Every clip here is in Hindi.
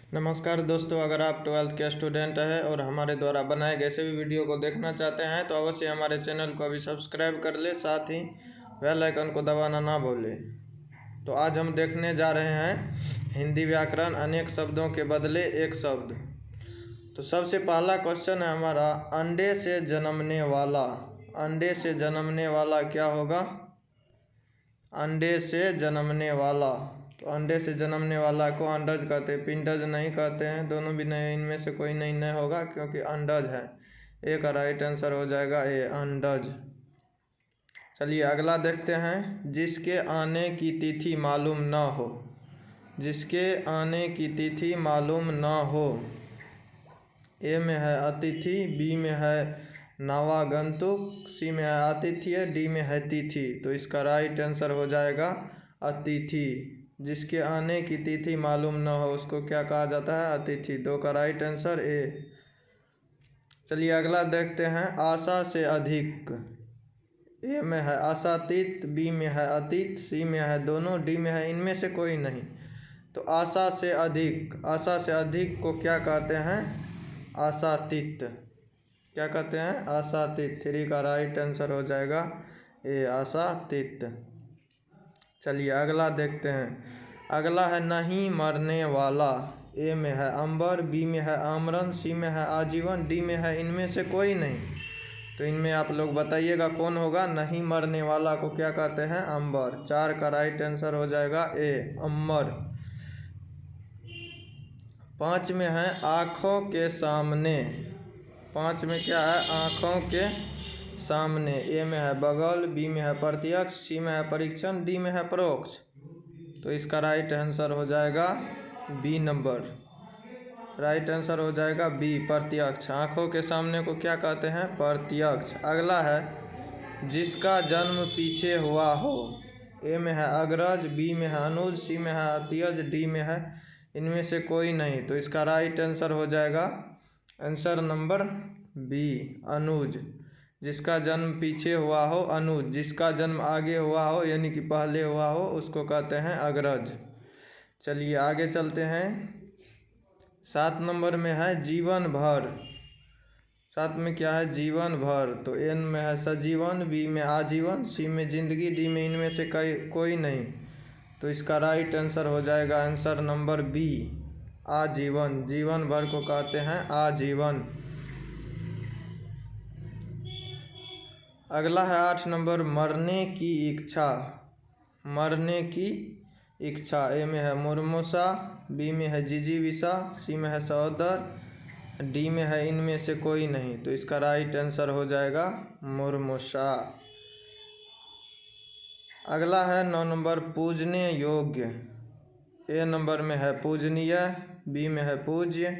नमस्कार दोस्तों, अगर आप 12th के स्टूडेंट हैं और हमारे द्वारा बनाए गए सभी वीडियो को देखना चाहते हैं तो अवश्य हमारे चैनल को अभी सब्सक्राइब कर ले, साथ ही बेल आइकन को दबाना ना भूलें। तो आज हम देखने जा रहे हैं हिंदी व्याकरण, अनेक शब्दों के बदले एक शब्द। तो सबसे पहला क्वेश्चन है हमारा, अंडे से जन्मने वाला। अंडे से जन्मने वाला क्या होगा? अंडे से जन्मने वाला। तो अंडे से जन्मने वाला को अंडज कहते हैं, पिंडज नहीं कहते हैं। दोनों भी नहीं, इनमें से कोई नहीं होगा क्योंकि अंडज है। ए का राइट आंसर हो जाएगा ए, अंडज। चलिए अगला देखते हैं, जिसके आने की तिथि मालूम ना हो। जिसके आने की तिथि मालूम ना हो। ए में है अतिथि, बी में है नवागंतुक, सी में है आतिथ्य, डी में है तिथि। तो इसका राइट आंसर हो जाएगा अतिथि। जिसके आने की तिथि मालूम न हो उसको क्या कहा जाता है? अतिथि। दो का राइट आंसर ए। चलिए अगला देखते हैं, आशा से अधिक। ए में है आशातीत, बी में है अतीत, सी में है दोनों, डी में है इनमें से कोई नहीं। तो आशा से अधिक, आशा से अधिक को क्या कहते हैं? आशातीत। क्या कहते हैं? आशातीत। 3 का राइट आंसर हो जाएगा ए, आशातीत। चलिए अगला देखते हैं, अगला है नहीं मरने वाला। ए में है अंबर, बी में है आमरन, सी में है आजीवन, डी में है इनमें से कोई नहीं। तो इनमें आप लोग बताइएगा कौन होगा? नहीं मरने वाला को क्या कहते हैं? अंबर। 4 का राइट आंसर हो जाएगा ए, अमर। 5 में है आँखों के सामने। 5 में क्या है? आँखों के सामने। ए में है बगल, बी में है प्रत्यक्ष, सी में है परीक्षण, डी में है परोक्ष। तो इसका राइट आंसर हो जाएगा बी नंबर। राइट आंसर हो जाएगा बी, प्रत्यक्ष। आँखों के सामने को क्या कहते हैं? प्रत्यक्ष। अगला है, जिसका जन्म पीछे हुआ हो। ए में है अग्रज, बी में है अनुज, सी में है अतियज, डी में है इनमें से कोई नहीं। तो इसका राइट आंसर हो जाएगा आंसर नंबर बी, अनुज। जिसका जन्म पीछे हुआ हो अनुज, जिसका जन्म आगे हुआ हो यानी कि पहले हुआ हो उसको कहते हैं अग्रज। चलिए आगे चलते हैं। 7 नंबर में है जीवन भर। 7 में क्या है? जीवन भर। तो एन में है सजीवन, बी में आजीवन, सी में जिंदगी, डी में इनमें से कोई नहीं। तो इसका राइट आंसर हो जाएगा आंसर नंबर बी, आजीवन। जीवन भर को कहते हैं आजीवन। अगला है 8 नंबर, मरने की इच्छा। मरने की इच्छा। ए में है मुर्मूसा, बी में है जिजीविषा, सी में है सहोदर, डी में है इनमें से कोई नहीं। तो इसका राइट आंसर हो जाएगा मुर्मूसा। अगला है 9 नंबर, पूजने योग्य। ए नंबर में है पूजनीय, बी में है पूज्य,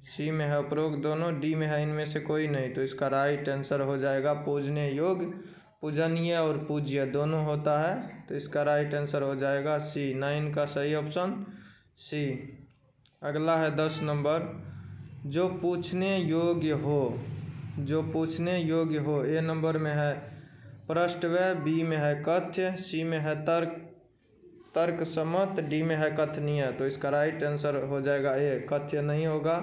सी में है उपरोक्त दोनों, डी में है इनमें से कोई नहीं। तो इसका राइट आंसर हो जाएगा पूजने योग्य। पूजनीय और पूज्य दोनों होता है। तो इसका राइट आंसर हो जाएगा सी, 9 का सही ऑप्शन सी। अगला है 10 नंबर, जो पूछने योग्य हो। जो पूछने योग्य हो। ए नंबर में है प्रष्टव्य, बी में है कथ्य, सी में है तर्क सम्मत, डी में है कथनीय। तो इसका राइट आंसर हो जाएगा ए, कथ्य नहीं होगा,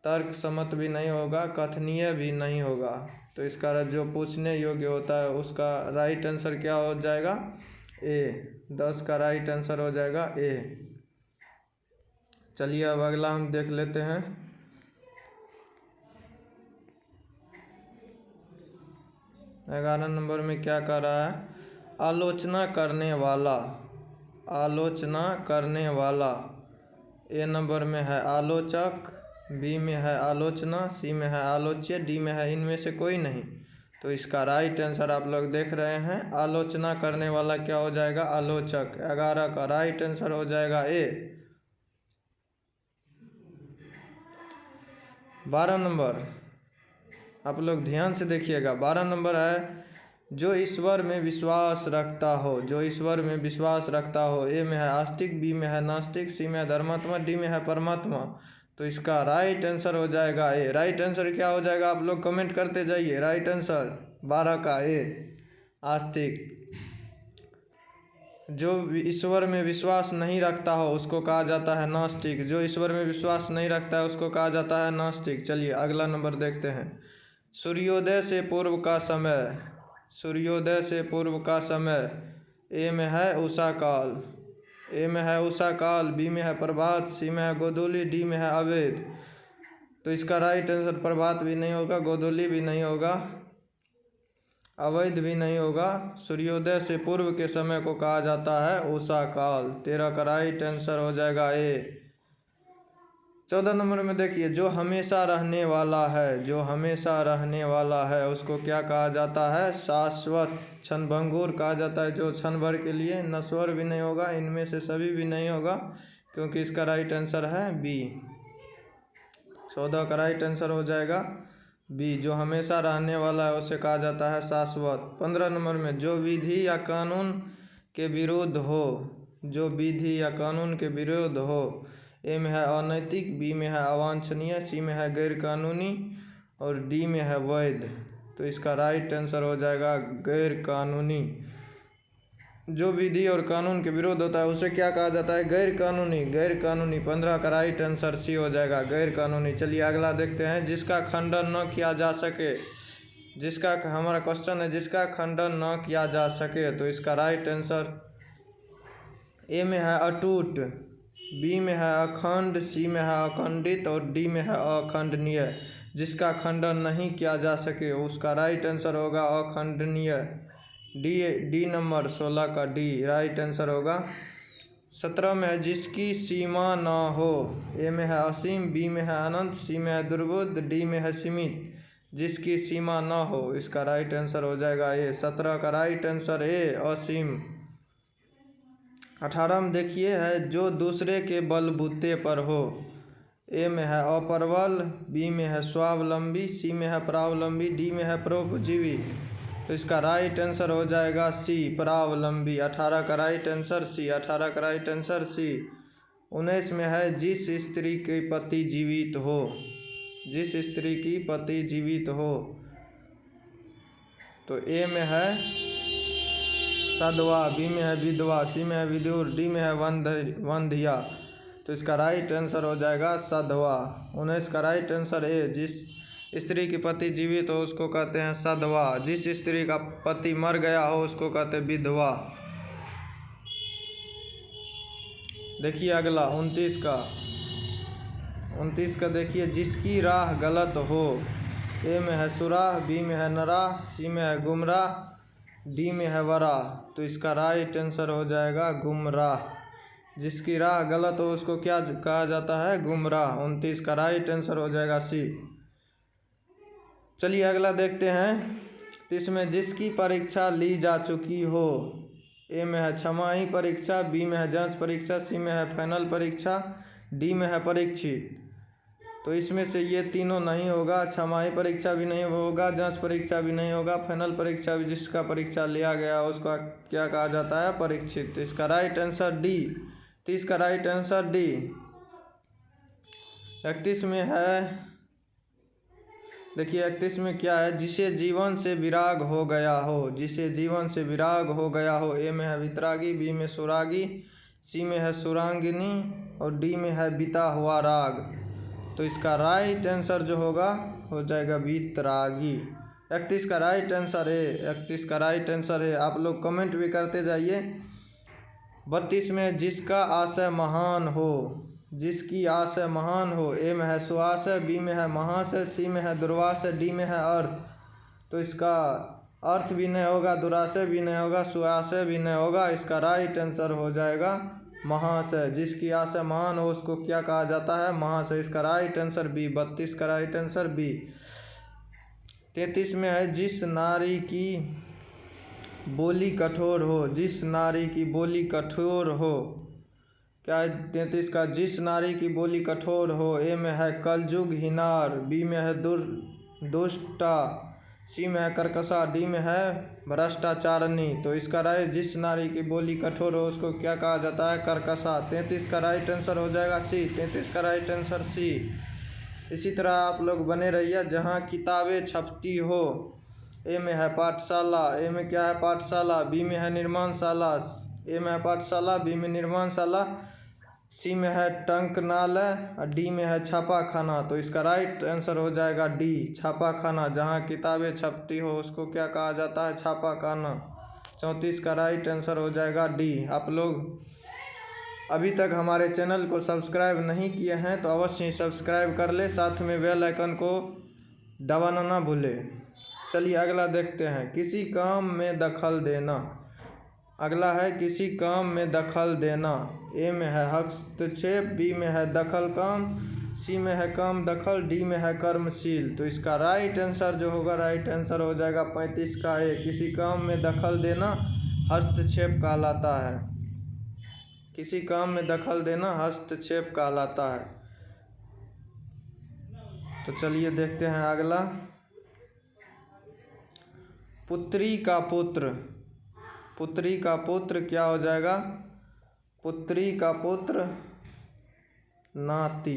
तर्क सम्मत भी नहीं होगा, कथनीय भी नहीं होगा। तो इसका जो पूछने योग्य होता है उसका राइट आंसर क्या हो जाएगा? ए। 10 का राइट आंसर हो जाएगा ए। चलिए अब अगला हम देख लेते हैं। ग्यारह नंबर में क्या कह रहा है? आलोचना करने वाला। आलोचना करने वाला। ए नंबर में है आलोचक, बी में है आलोचना, सी में है आलोच्य, डी में है इनमें से कोई नहीं। तो इसका राइट आंसर आप लोग देख रहे हैं, आलोचना करने वाला क्या हो जाएगा? आलोचक। 11 का राइट आंसर हो जाएगा ए। 12 नंबर, आप लोग ध्यान से देखिएगा। 12 नंबर है, जो ईश्वर में विश्वास रखता हो। जो ईश्वर में विश्वास रखता हो। ए में है आस्तिक, बी में है नास्तिक, सी में है धर्मात्मा, डी में है परमात्मा। तो इसका राइट आंसर हो जाएगा ए। राइट आंसर क्या हो जाएगा? आप लोग कमेंट करते जाइए। राइट आंसर 12 का ए, आस्तिक। जो ईश्वर में विश्वास नहीं रखता हो उसको कहा जाता है नास्तिक। जो ईश्वर में विश्वास नहीं रखता है उसको कहा जाता है नास्तिक। चलिए अगला नंबर देखते हैं। सूर्योदय से पूर्व का समय, सूर्योदय से पूर्व का समय। ए में है उषा काल, ए में है उषा काल, बी में है प्रभात, सी में है गोधूली, डी में है अवैध। तो इसका राइट आंसर प्रभात भी नहीं होगा, गोधूली भी नहीं होगा, अवैध भी नहीं होगा। सूर्योदय से पूर्व के समय को कहा जाता है उषा काल। 13 का राइट आंसर हो जाएगा ए। 14 नंबर में देखिए, जो हमेशा रहने वाला है, जो हमेशा रहने वाला है उसको क्या कहा जाता है? शाश्वत। क्षणभंगुर कहा जाता है जो क्षण भर के लिए, नश्वर भी नहीं होगा, इनमें से सभी भी नहीं होगा, क्योंकि इसका राइट आंसर है बी। 14 का राइट आंसर हो जाएगा बी। जो हमेशा रहने वाला है उसे कहा जाता है शाश्वत। 15 नंबर में, जो विधि या कानून के विरुद्ध हो, जो विधि या कानून के विरुद्ध हो। ए में है अनैतिक, बी में है अवांछनीय, सी में है गैर कानूनी और डी में है वैध। तो इसका राइट आंसर हो जाएगा गैर कानूनी। जो विधि और कानून के विरोध होता है उसे क्या कहा जाता है? गैर कानूनी। गैर कानूनी। 15 का राइट आंसर सी हो जाएगा, गैर कानूनी। चलिए अगला देखते हैं। जिसका खंडन न किया जा सके, जिसका, हमारा क्वेश्चन है जिसका खंडन न किया जा सके। तो इसका राइट आंसर ए में है अटूट, बी में है अखंड, सी में है अखंडित और डी में है अखंडनीय। जिसका खंडन नहीं किया जा सके उसका राइट आंसर होगा अखंडनीय। डी नंबर 16 का डी राइट आंसर होगा। 17 में है जिसकी सीमा ना हो। ए में है असीम, बी में है अनंत, सी में है दुर्बोध, डी में है सीमित। जिसकी सीमा ना हो, इसका राइट आंसर हो जाएगा ए। 17 का राइट आंसर ए असीम। 18 में देखिए है जो दूसरे के बलबूते पर हो। ए में है अपरबल, बी में है स्वावलंबी, सी में है परावलंबी, डी में है परोपजीवी। तो इसका राइट आंसर हो जाएगा सी, परावलंबी। 18 का राइट आंसर सी। 18 का राइट आंसर सी। 19 में है जिस स्त्री के पति जीवित हो, जिस स्त्री की पति जीवित हो। तो ए में है सधवा, बी में है विधवा, सी में है विदुर, डी में है वंध्या। तो इसका राइट आंसर हो जाएगा सधवा। 19 का राइट आंसर ए। जिस स्त्री की पति जीवित हो उसको कहते हैं सधवा, जिस स्त्री का पति मर गया हो उसको कहते हैं विधवा। देखिए अगला 29 का। 29 का देखिए, जिसकी राह गलत हो। ए में है सुराह, बी में है नराह, सी में है गुमराह, डी में है वराह। तो इसका राइट आंसर हो जाएगा गुमराह। जिसकी राह गलत हो उसको क्या कहा जाता है? गुमराह। 29 का राइट आंसर हो जाएगा सी। चलिए अगला देखते हैं। इसमें जिसकी परीक्षा ली जा चुकी हो। ए में है छमाही परीक्षा, बी में है जांच परीक्षा, सी में है फाइनल परीक्षा, डी में है परीक्षित। तो इसमें से ये तीनों नहीं होगा। छमाही परीक्षा भी नहीं होगा, जांच परीक्षा भी नहीं होगा, फाइनल परीक्षा भी। जिसका परीक्षा लिया गया उसका क्या कहा जाता है? परीक्षित। तो इसका राइट आंसर डी। 30 का राइट आंसर डी। 31 में है, देखिए 31 में क्या है? जिसे जीवन से विराग हो गया हो, जिसे जीवन से विराग हो गया हो। ए में है वितरागी, बी में सुरागी, सी में है सुरांगिनी और डी में है बीता हुआ राग। तो इसका राइट आंसर जो होगा हो जाएगा वितरागी। 31 का राइट आंसर है। 31 का राइट आंसर है। आप लोग कमेंट भी करते जाइए। 32 में जिसका आशय महान हो, जिसकी आशय महान हो। ए में है सुआशय, बी में है महाशय, सी में है दुर्वाशय, डी में है अर्थ। तो इसका अर्थ भी नहीं होगा, दुराशय भी नहीं होगा, सुआशय भी नहीं होगा। इसका राइट आंसर हो जाएगा महाशय। जिसकी आशय महान हो उसको क्या कहा जाता है? महाशय। इसका राइट आंसर बी। 32 का राइट आंसर बी। 33 में है जिस नारी की बोली कठोर हो, जिस नारी की बोली कठोर हो। क्या है 33 का? जिस नारी की बोली कठोर हो। ए में है कलयुग हिनार, बी में है दुष्टा, सी में है कर्कशा, डी में है भ्रष्टाचारणी। तो इसका राइट, जिस नारी की बोली कठोर हो उसको क्या कहा जाता है? कर्कशा। 33 का राइट आंसर हो जाएगा सी। 33 का राइट आंसर सी। इसी तरह आप लोग बने रहिए जहाँ किताबें छपती हो। ए में है पाठशाला, ए में क्या है? पाठशाला, बी में है निर्माणशाला, ए में है पाठशाला, बी में निर्माणशाला, सी में है टंकनालय और डी में है छापाखाना। तो इसका राइट आंसर हो जाएगा डी, छापाखाना। जहाँ किताबें छपती हो उसको क्या कहा जाता है? छापाखाना। 34 का राइट आंसर हो जाएगा डी। आप लोग अभी तक हमारे चैनल को सब्सक्राइब नहीं किए हैं तो अवश्य ही सब्सक्राइब कर ले, साथ में बेल आइकन को दबाना ना भूलें। चलिए अगला देखते हैं। किसी काम में दखल देना। अगला है किसी काम में दखल देना। ए में है हस्तक्षेप, बी में है दखल काम, सी में है काम दखल, डी में है कर्मशील। तो इसका राइट आंसर जो होगा, राइट आंसर हो जाएगा 35 का ए। किसी काम में दखल देना हस्तक्षेप कहलाता है। किसी काम में दखल देना हस्तक्षेप कहलाता है। तो चलिए देखते हैं अगला। पुत्री का पुत्र। पुत्री का पुत्र क्या हो जाएगा? पुत्री का पुत्र नाती।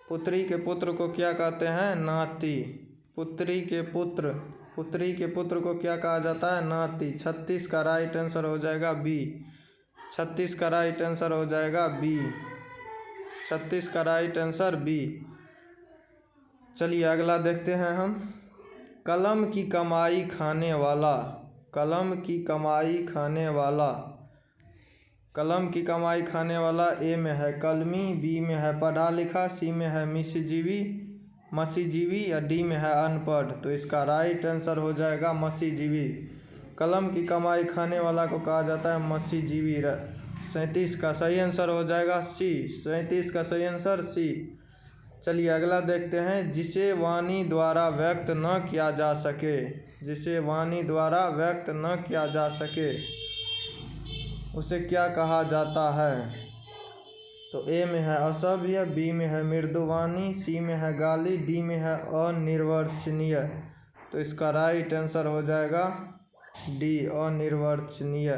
पुत्री के पुत्र को क्या कहते हैं? नाती। पुत्री के पुत्र, पुत्री के पुत्र को क्या कहा जाता है? नाती। 36 का राइट आंसर हो जाएगा बी। 36 का राइट आंसर हो जाएगा बी। 36 का राइट आंसर बी। चलिए अगला देखते हैं हम। कलम की कमाई खाने वाला। कलम की कमाई खाने वाला। कलम की कमाई खाने वाला ए में है कलमी, बी में है पढ़ा लिखा, सी में है मसीजीवी या डी में है अनपढ़। तो इसका राइट आंसर हो जाएगा मसीजीवी। कलम की कमाई खाने वाला को कहा जाता है मसीजीवी। 37 का सही आंसर हो जाएगा सी। 37 का सही आंसर सी। चलिए अगला देखते हैं। जिसे वाणी द्वारा व्यक्त न किया जा सके। जिसे वाणी द्वारा व्यक्त न किया जा सके उसे क्या कहा जाता है? तो ए में है असभ्य, बी में है मृदुवाणी, सी में है गाली, डी में है अनिर्वचनीय। तो इसका राइट आंसर हो जाएगा डी, अनिर्वचनीय।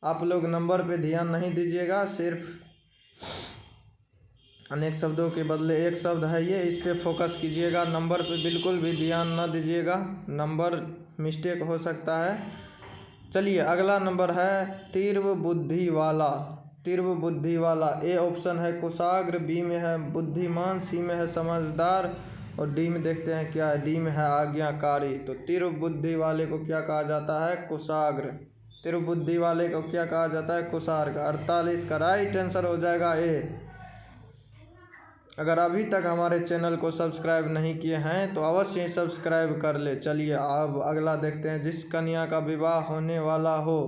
आप लोग नंबर पे ध्यान नहीं दीजिएगा, सिर्फ अनेक शब्दों के बदले एक शब्द है ये, इस पे फोकस कीजिएगा। नंबर पे बिल्कुल भी ध्यान न दीजिएगा, नंबर मिस्टेक हो सकता है। चलिए अगला नंबर है तीव्र बुद्धि वाला। तीव्र बुद्धि वाला। ए ऑप्शन है कुशाग्र, बी में है बुद्धिमान, सी में है समझदार और डी में देखते हैं क्या है? डी में है आज्ञाकारी। तो तीव्र बुद्धि वाले को क्या कहा जाता है? कुशाग्र। तीव्र बुद्धि वाले को क्या कहा जाता है? कुशाग्र। 48 का राइट आंसर हो जाएगा ए। अगर अभी तक हमारे चैनल को सब्सक्राइब नहीं किए हैं तो अवश्य ही सब्सक्राइब कर ले। चलिए अब अगला देखते हैं। जिस कन्या का विवाह होने वाला हो।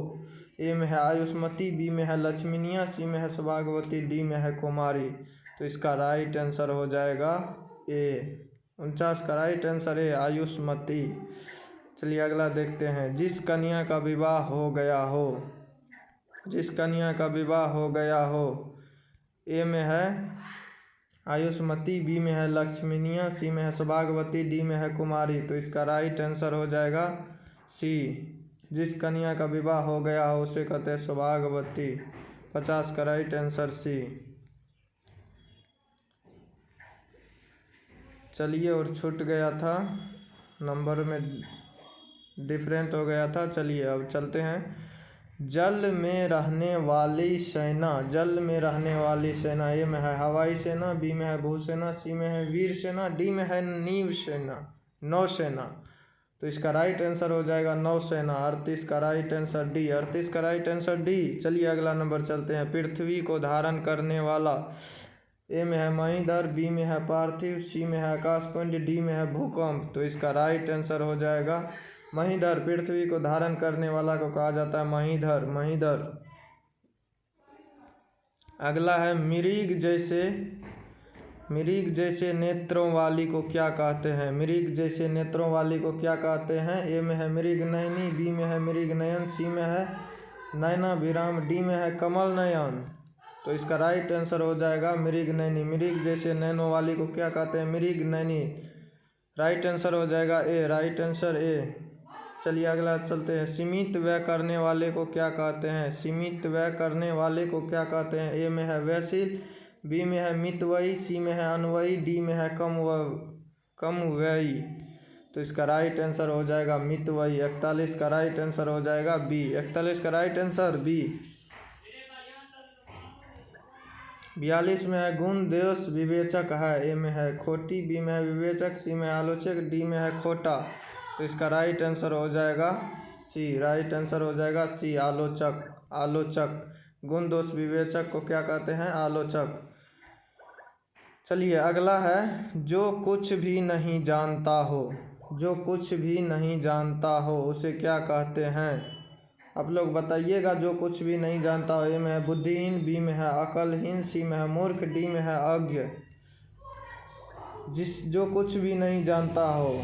ए में है आयुष्मती, बी में है लक्ष्मीनिया, सी में है सौभाग्यवती, डी में है कुमारी। तो इसका राइट आंसर हो जाएगा ए। 49 का राइट आंसर है आयुष्मती। चलिए अगला देखते हैं। जिस कन्या का विवाह हो गया हो। जिस कन्या का विवाह हो गया हो। ए में है आयुष्मती, बी में है लक्ष्मीनिया, सी में है सौभाग्यवती, डी में है कुमारी। तो इसका राइट आंसर हो जाएगा सी। जिस कन्या का विवाह हो गया हो उसे कहते हैं सौभाग्यवती। 50 का राइट आंसर सी। चलिए और छूट गया था, नंबर में डिफरेंट हो गया था। चलिए अब चलते हैं। जल में रहने वाली सेना। जल में रहने वाली सेना। ए में है हवाई सेना, बी में है भूसेना, सी में है वीर सेना, डी में है नीव सेना, नौसेना। तो इसका राइट आंसर हो जाएगा नौसेना। 38 का राइट आंसर डी। 38 का राइट आंसर डी। चलिए अगला नंबर चलते हैं। पृथ्वी को धारण करने वाला। ए में है महीधर, बी में है पार्थिव, सी में है आकाशपिंड, डी में है भूकंप। तो इसका राइट आंसर हो जाएगा महीधर। पृथ्वी को धारण करने वाला को कहा जाता है महीधर। महीधर। अगला है मृग जैसे नेत्रों वाली को क्या कहते हैं? मृग जैसे नेत्रों वाली को क्या कहते हैं? ए में है मृग नयनी, बी में है मृग नयन, सी में है नयना विराम, डी में है कमल नयन। तो इसका राइट आंसर हो जाएगा मृग नयनी। मृग जैसे नयनों वाली को क्या कहते हैं? मृग नयनी। राइट आंसर हो जाएगा ए। Right answer A. चलिए अगला चलते हैं। सीमित व्यय करने वाले को क्या कहते हैं? सीमित व्यय करने वाले को क्या कहते हैं? ए में है व्ययशील, बी में है मितव्ययी, सी में है अनव्ययी, डी में है कम व्ययी। तो इसका राइट आंसर हो जाएगा मितव्ययी। 41 का राइट आंसर हो जाएगा बी। 41 का राइट आंसर बी। 42 में है गुण दोष विवेचक है। ए में है खोटी, बी में है विवेचक, सी में है आलोचक, डी में है खोटा। तो इसका राइट आंसर हो जाएगा सी। राइट आंसर हो जाएगा सी, आलोचक। आलोचक, गुण दोष विवेचक को क्या कहते हैं? आलोचक। चलिए अगला है जो कुछ भी नहीं जानता हो। जो कुछ भी नहीं जानता हो उसे क्या कहते हैं? आप लोग बताइएगा। जो कुछ भी नहीं जानता हो, ए में है बुद्धिहीन, बी में है अकलहीन, सी में है मूर्ख, डी में है अज्ञ। जो कुछ भी नहीं जानता हो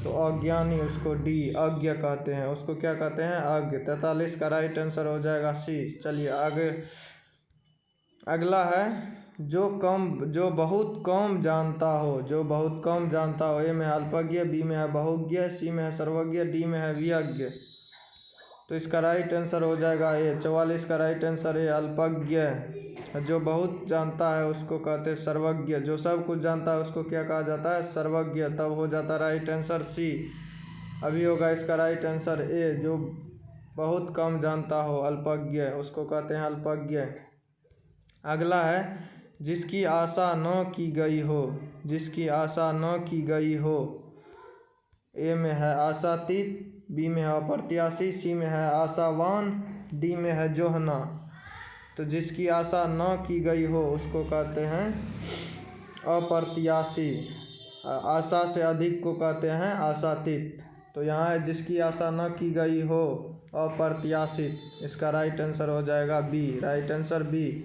तो अज्ञानी, उसको डी अज्ञ कहते हैं। उसको क्या कहते हैं? अज्ञ। 43 का राइट आंसर हो जाएगा सी। चलिए आगे अगला है जो बहुत कम जानता हो। जो बहुत कम जानता हो, ए में है अल्पज्ञ, बी में है बहुज्ञ, सी में है सर्वज्ञ, डी में है विज्ञ। तो इसका राइट आंसर हो जाएगा ए। 44 का राइट आंसर है अल्पज्ञ। जो बहुत जानता है उसको कहते हैं सर्वज्ञ। जो सब कुछ जानता है उसको क्या कहा जाता है? सर्वज्ञ। तब हो जाता राइट आंसर सी। अभी होगा इसका राइट आंसर ए। जो बहुत कम जानता हो, अल्पज्ञ, उसको कहते हैं अल्पज्ञ। अगला है जिसकी आशा न की गई हो। जिसकी आशा न की गई हो, ए में है आशातीत, बी में है अप्रत्याशी, सी में है आशावान, डी में है जोहना। तो जिसकी आशा न की गई हो उसको कहते हैं अप्रत्याशी। आशा से अधिक को कहते हैं आशातीत। तो यहाँ है जिसकी आशा न की गई हो, अप्रत्याशित। इसका राइट आंसर हो जाएगा बी। Right answer B.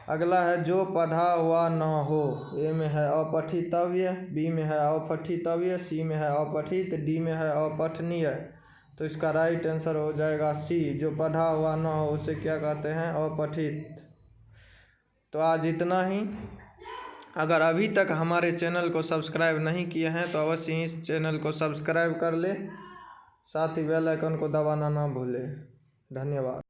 अगला है जो पढ़ा हुआ न हो। ए में है अपठितव्य, बी में है अपठितव्य, सी में है अपठित, डी में है अपठनीय। तो इसका राइट आंसर हो जाएगा सी। जो पढ़ा हुआ न हो उसे क्या कहते हैं? अपठित। तो आज इतना ही। अगर अभी तक हमारे चैनल को सब्सक्राइब नहीं किए हैं तो अवश्य ही इस चैनल को सब्सक्राइब कर ले, साथ ही बेल आइकन को दबाना ना भूलें। धन्यवाद।